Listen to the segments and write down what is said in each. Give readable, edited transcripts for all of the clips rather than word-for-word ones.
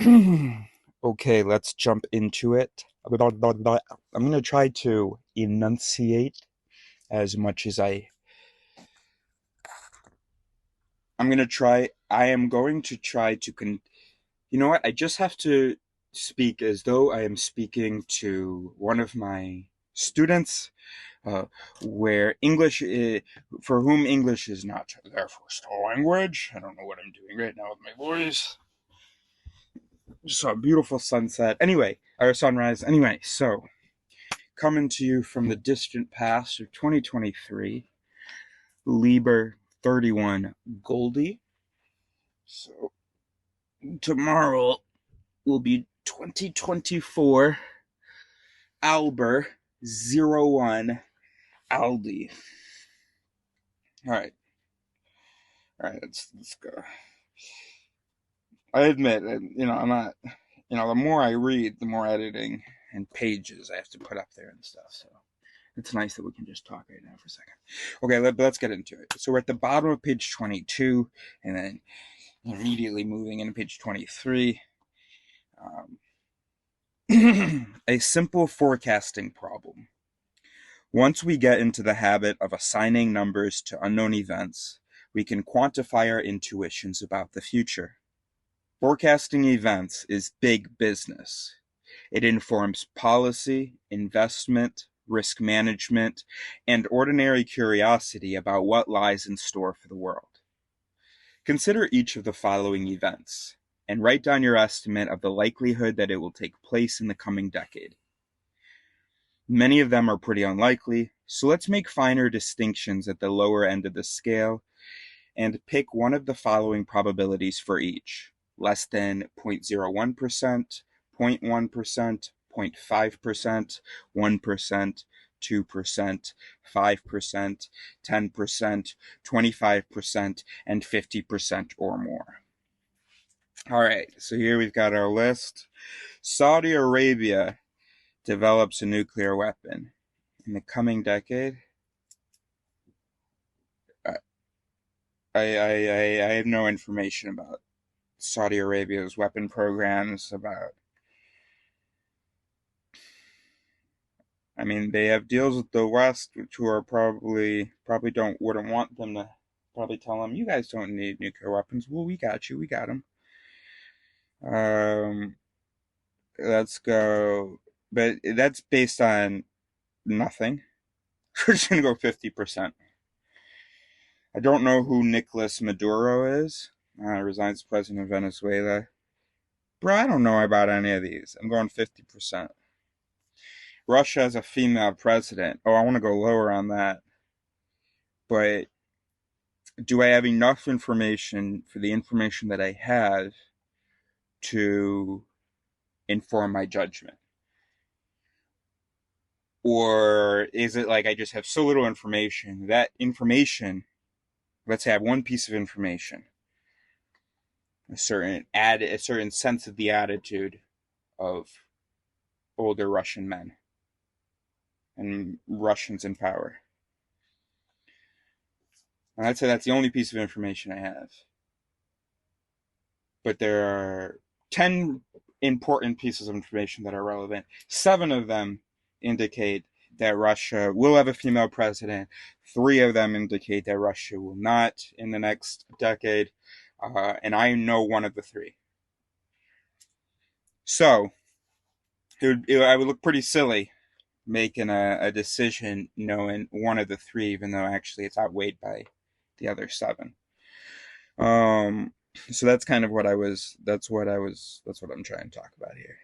Okay, let's jump into it. I'm going to try to enunciate as much as I'm going to try. I am going to try to You know what? I just have to speak as though I am speaking to one of my students, uh, where for whom English is not their first language. I don't know what I'm doing right now with my voice. Just saw a beautiful sunset. Anyway, or sunrise. Anyway, so coming to you from the distant past of 2023, Lieber 31 Goldie. So tomorrow will be 2024 Albert 01 Aldi. All right, let's go. I admit, I'm not, the more I read, the more editing and pages I have to put up there and stuff. So it's nice that we can just talk right now for a second. Okay, let's get into it. So we're at the bottom of page 22, and then immediately moving into page 23. A simple forecasting problem. Once we get into the habit of assigning numbers to unknown events, we can quantify our intuitions about the future. Forecasting events is big business. It informs policy, investment, risk management, and ordinary curiosity about what lies in store for the world. Consider each of the following events, and write down your estimate of the likelihood that it will take place in the coming decade. Many of them are pretty unlikely, so let's make finer distinctions at the lower end of the scale and pick one of the following probabilities for each: less than 0.01%, 0.1%, 0.5%, 1%, 2%, 5%, 10%, 25%, and 50% or more. All right, so here we've got our list. Saudi Arabia develops a nuclear weapon in the coming decade. I have no information about Saudi Arabia's weapon programs. I mean, they have deals with the West, which who are wouldn't want them to probably tell them, you guys don't need nuclear weapons. Well, we got you, we got them. Um, let's go, but that's based on nothing. We're just gonna go 50%. I don't know who Nicolas Maduro is. Resigns as president of Venezuela. Bro, I don't know about any of these. I'm going 50%. Russia has a female president. Oh, I want to go lower on that. But do I have enough information for the information that I have to inform my judgment? Or is it like I just have so little information? That information, let's say I have one piece of information, a certain sense of the attitude of older Russian men and Russians in power. And I'd say that's the only piece of information I have. But there are 10 important pieces of information that are relevant. 7 of them indicate that Russia will have a female president. 3 of them indicate that Russia will not in the next decade. And I know one of the 3. So I would look pretty silly making a decision knowing one of the 3, even though actually it's outweighed by the other 7. So that's kind of that's what I'm trying to talk about here.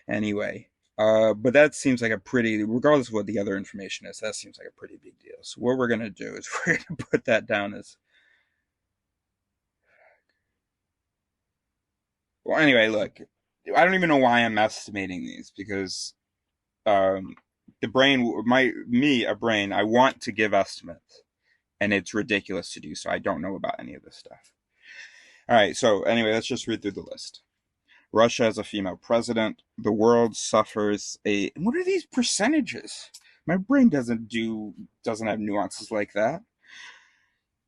Anyway, but that seems like regardless of what the other information is, that seems like a pretty big deal. So what we're going to do is we're going to put that down as, well, anyway, look, I don't even know why I'm estimating these because, the brain, a brain, I want to give estimates and it's ridiculous to do so. I don't know about any of this stuff. All right, so anyway, let's just read through the list. Russia has a female president. The world suffers a. What are these percentages? My brain doesn't have nuances like that.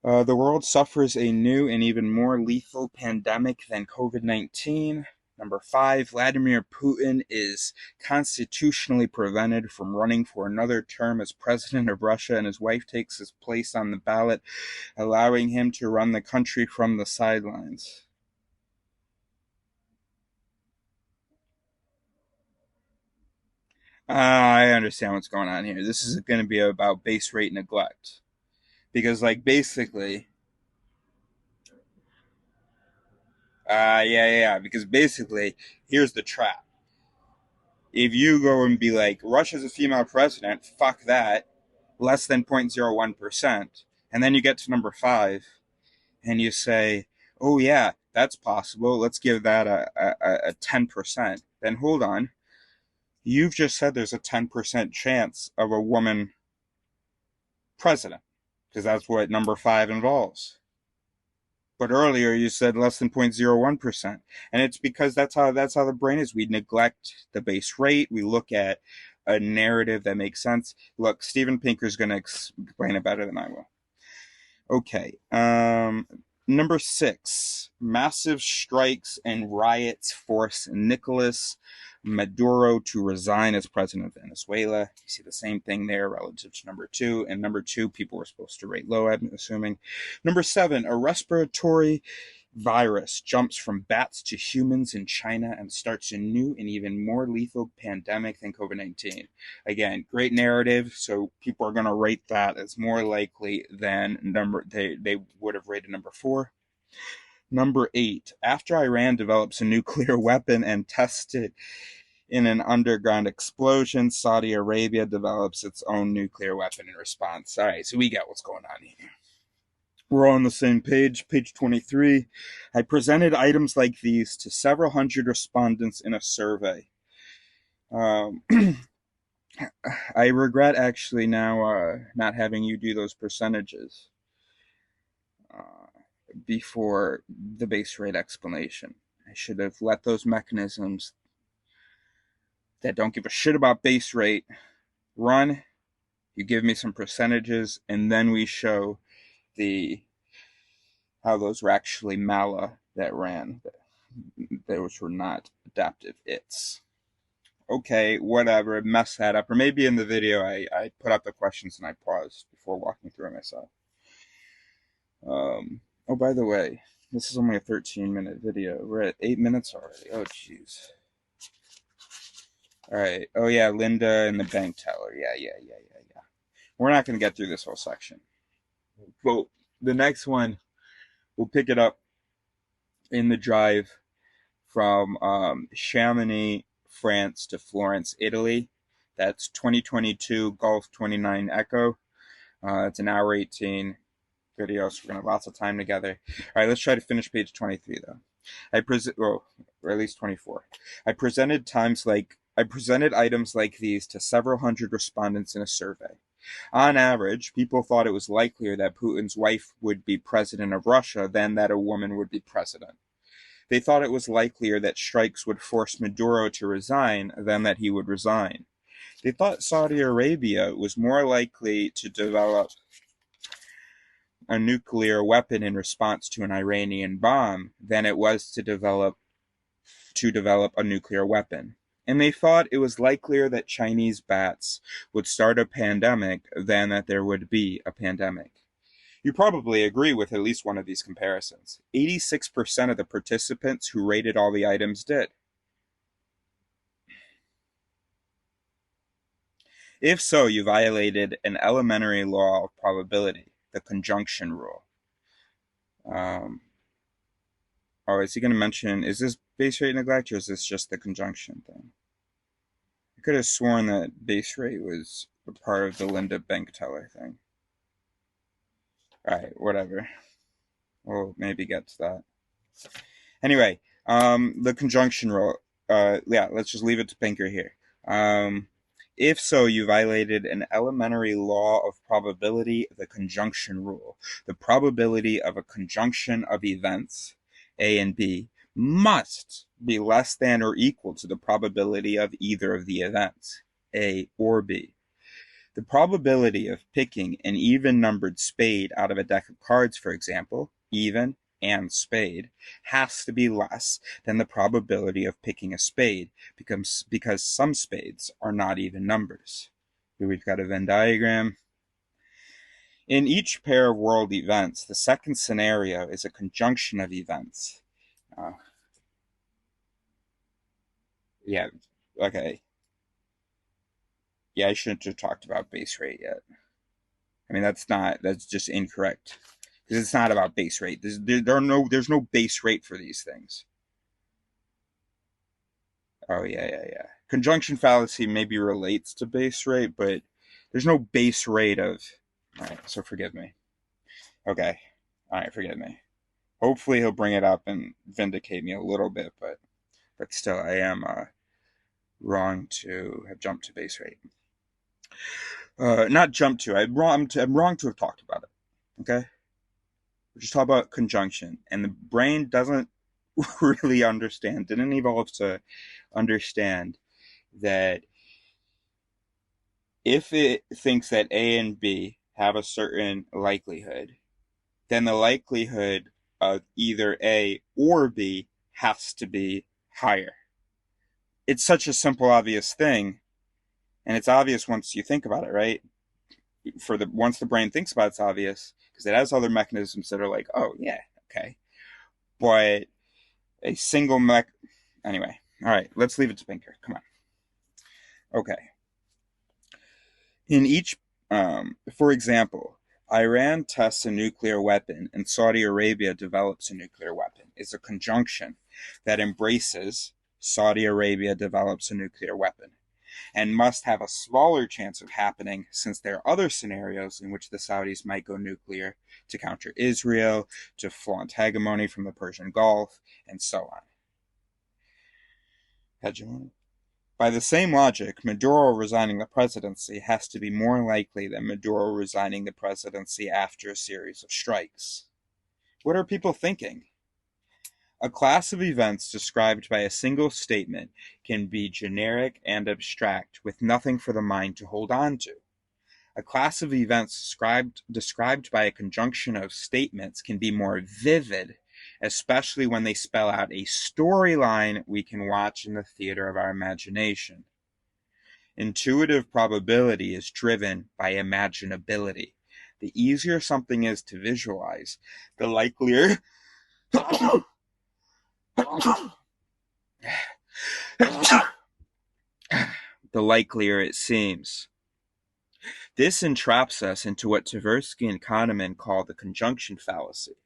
The world suffers a new and even more lethal pandemic than COVID-19. Number 5, Vladimir Putin is constitutionally prevented from running for another term as president of Russia, and his wife takes his place on the ballot, allowing him to run the country from the sidelines. I understand what's going on here. This is going to be about base rate neglect. Because, like, basically, yeah. Because basically, here's the trap. If you go and be like, Russia's a female president, fuck that, less than 0.01%, and then you get to number 5, and you say, oh yeah, that's possible, let's give that a 10%, then hold on. You've just said there's a 10% chance of a woman president, because that's what number 5 involves. But earlier you said less than 0.01%. And it's because that's how the brain is. We neglect the base rate. We look at a narrative that makes sense. Look, Steven Pinker's going to explain it better than I will. Okay. Number 6, massive strikes and riots force Nicolas Maduro to resign as president of Venezuela. You see the same thing there relative to number 2. And number 2, people were supposed to rate low, I'm assuming. Number 7, a respiratory virus jumps from bats to humans in China and starts a new and even more lethal pandemic than COVID-19. Again, great narrative, so people are going to rate that as more likely than they would have rated number 4. Number 8, after Iran develops a nuclear weapon and tests it in an underground explosion, Saudi Arabia develops its own nuclear weapon in response. All right, so we get what's going on here. We're all on the same page. Page 23. I presented items like these to several hundred respondents in a survey. I regret actually now not having you do those percentages before the base rate explanation. I should have let those mechanisms that don't give a shit about base rate run. You give me some percentages, and then we show how those were actually mala that ran, those were not adaptive its. Okay, whatever, mess that up. Or maybe in the video I put up the questions and I paused before walking through it myself. Oh, by the way, this is only a 13-minute video. We're at 8 minutes already. Oh, jeez. All right. Oh, yeah, Linda and the bank teller. Yeah. We're not going to get through this whole section. Well, the next one, we'll pick it up in the drive from Chamonix, France to Florence, Italy. That's 2022 Golf 29 Echo. It's an hour 18 video, so we're going to have lots of time together. All right, let's try to finish page 23, though. Or at least 24. I presented items like these to several hundred respondents in a survey. On average, people thought it was likelier that Putin's wife would be president of Russia than that a woman would be president. They thought it was likelier that strikes would force Maduro to resign than that he would resign. They thought Saudi Arabia was more likely to develop a nuclear weapon in response to an Iranian bomb than it was to develop a nuclear weapon. And they thought it was likelier that Chinese bats would start a pandemic than that there would be a pandemic. You probably agree with at least one of these comparisons. 86% of the participants who rated all the items did. If so, you violated an elementary law of probability, the conjunction rule. Is he going to mention, is this base rate neglect or is this just the conjunction thing? I could have sworn that base rate was a part of the Linda bank teller thing. Alright, whatever. We'll maybe get to that. Anyway, the conjunction rule. Let's just leave it to Pinker here. If so, you violated an elementary law of probability, the conjunction rule. The probability of a conjunction of events, A and B, must be less than or equal to the probability of either of the events, A or B. The probability of picking an even-numbered spade out of a deck of cards, for example, even and spade, has to be less than the probability of picking a spade because some spades are not even numbers. Here we've got a Venn diagram. In each pair of world events, the second scenario is a conjunction of events. Yeah, okay. Yeah, I shouldn't have talked about base rate yet. I mean, that's just incorrect. Because it's not about base rate. There's no base rate for these things. Oh, yeah. Conjunction fallacy maybe relates to base rate, but there's no base rate of... Alright, so forgive me. Okay. Alright, forgive me. Hopefully he'll bring it up and vindicate me a little bit, but still, I am wrong to have jumped to base rate. Not jumped to. I'm wrong to have talked about it. Okay? We're just talking about conjunction, and the brain doesn't really understand, didn't evolve to understand that if it thinks that A and B have a certain likelihood, then the likelihood of either A or B has to be higher. It's such a simple, obvious thing, and it's obvious once you think about it, right? Once the brain thinks about it, it's obvious because it has other mechanisms that are like, oh yeah, okay, but a single anyway. All right, let's leave it to Pinker. Come on. Okay. In each, for example, Iran tests a nuclear weapon and Saudi Arabia develops a nuclear weapon. It's a conjunction that embraces Saudi Arabia develops a nuclear weapon and must have a smaller chance of happening since there are other scenarios in which the Saudis might go nuclear to counter Israel, to flaunt hegemony from the Persian Gulf, and so on. Hegemony. By the same logic, Maduro resigning the presidency has to be more likely than Maduro resigning the presidency after a series of strikes. What are people thinking? A class of events described by a single statement can be generic and abstract, with nothing for the mind to hold on to. A class of events described by a conjunction of statements can be more vivid, especially when they spell out a storyline we can watch in the theater of our imagination. Intuitive probability is driven by imaginability. The easier something is to visualize, the likelier it seems. This entraps us into what Tversky and Kahneman call the conjunction fallacy,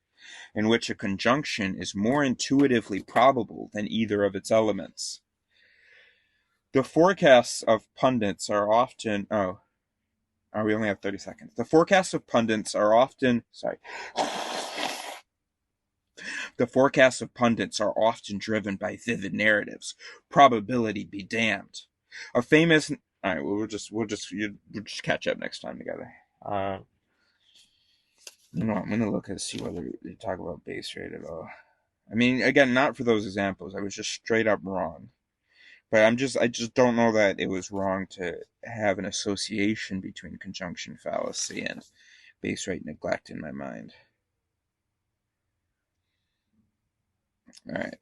in which a conjunction is more intuitively probable than either of its elements. The forecasts of pundits are often... we only have 30 seconds. The forecasts of pundits are often... The forecasts of pundits are often driven by vivid narratives. Probability be damned. A famous... All right, we'll just catch up next time together. You know, I'm gonna look and see whether they talk about base rate at all. I mean, again, not for those examples. I was just straight up wrong. But I just don't know that it was wrong to have an association between conjunction fallacy and base rate neglect in my mind. All right.